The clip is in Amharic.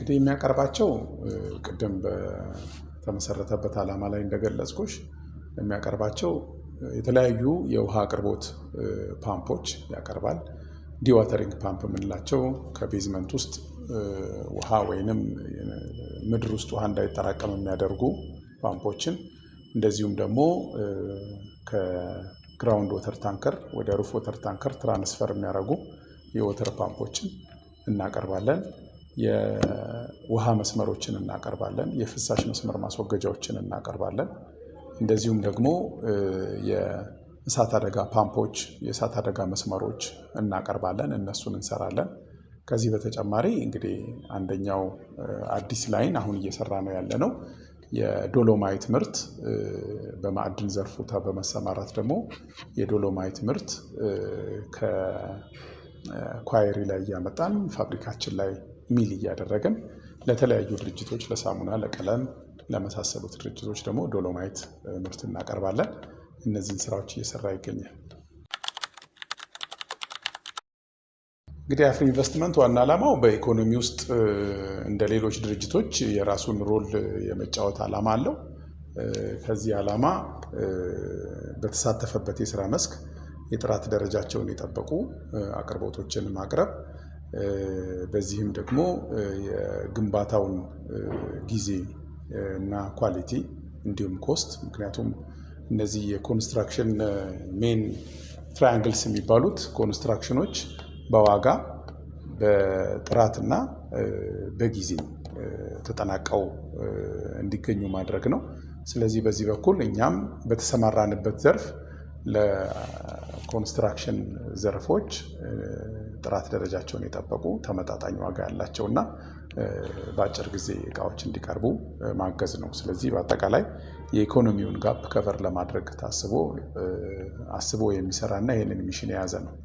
እንግዲህ የሚያቀርባቸው ቅድም በተመሰረተበት ዓላማ ላይ እንደገለጽኩሽ የሚያቀርባቸው የተለያዩ የውሃ አቅርቦት ፓምፖች ያቀርባል። ዲዋተሪንግ ፓምፕ የምንላቸው ከቤዝመንት ውስጥ ውሃ ወይንም ምድር ውስጥ ውሃ እንዳይጠራቀም የሚያደርጉ ፓምፖችን እንደዚሁም ደግሞ ከግራውንድ ወተር ታንከር ወደ ሩፍ ወተር ታንከር ትራንስፈር የሚያደርጉ የወተር ፓምፖችን እናቀርባለን። የውሃ መስመሮችን እናቀርባለን። የፍሳሽ መስመር ማስወገጃዎችን እናቀርባለን። እንደዚሁም ደግሞ የእሳት አደጋ ፓምፖች፣ የእሳት አደጋ መስመሮች እናቀርባለን። እነሱን እንሰራለን። ከዚህ በተጨማሪ እንግዲህ አንደኛው አዲስ ላይን አሁን እየሰራ ነው ያለነው የዶሎማይት ምርት በማዕድን ዘርፉ በመሰማራት ደግሞ የዶሎማይት ምርት ከኳየሪ ላይ እያመጣን ፋብሪካችን ላይ ሚል እያደረግን ለተለያዩ ድርጅቶች ለሳሙና፣ ለቀለም ለመሳሰሉት ድርጅቶች ደግሞ ዶሎማይት ምርት እናቀርባለን። እነዚህን ስራዎች እየሰራ ይገኛል። እንግዲህ አፍሪ ኢንቨስትመንት ዋና ዓላማው በኢኮኖሚ ውስጥ እንደ ሌሎች ድርጅቶች የራሱን ሮል የመጫወት ዓላማ አለው። ከዚህ ዓላማ በተሳተፈበት የስራ መስክ የጥራት ደረጃቸውን የጠበቁ አቅርቦቶችን ማቅረብ፣ በዚህም ደግሞ የግንባታውን ጊዜ እና ኳሊቲ እንዲሁም ኮስት፣ ምክንያቱም እነዚህ የኮንስትራክሽን ሜን ትራያንግልስ የሚባሉት ኮንስትራክሽኖች በዋጋ በጥራትና በጊዜ ተጠናቀው እንዲገኙ ማድረግ ነው። ስለዚህ በዚህ በኩል እኛም በተሰማራንበት ዘርፍ ለኮንስትራክሽን ዘርፎች ጥራት ደረጃቸውን የጠበቁ ተመጣጣኝ ዋጋ ያላቸውና በአጭር ጊዜ እቃዎች እንዲቀርቡ ማገዝ ነው። ስለዚህ በአጠቃላይ የኢኮኖሚውን ጋፕ ከቨር ለማድረግ አስቦ የሚሰራና ይህንን ሚሽን የያዘ ነው።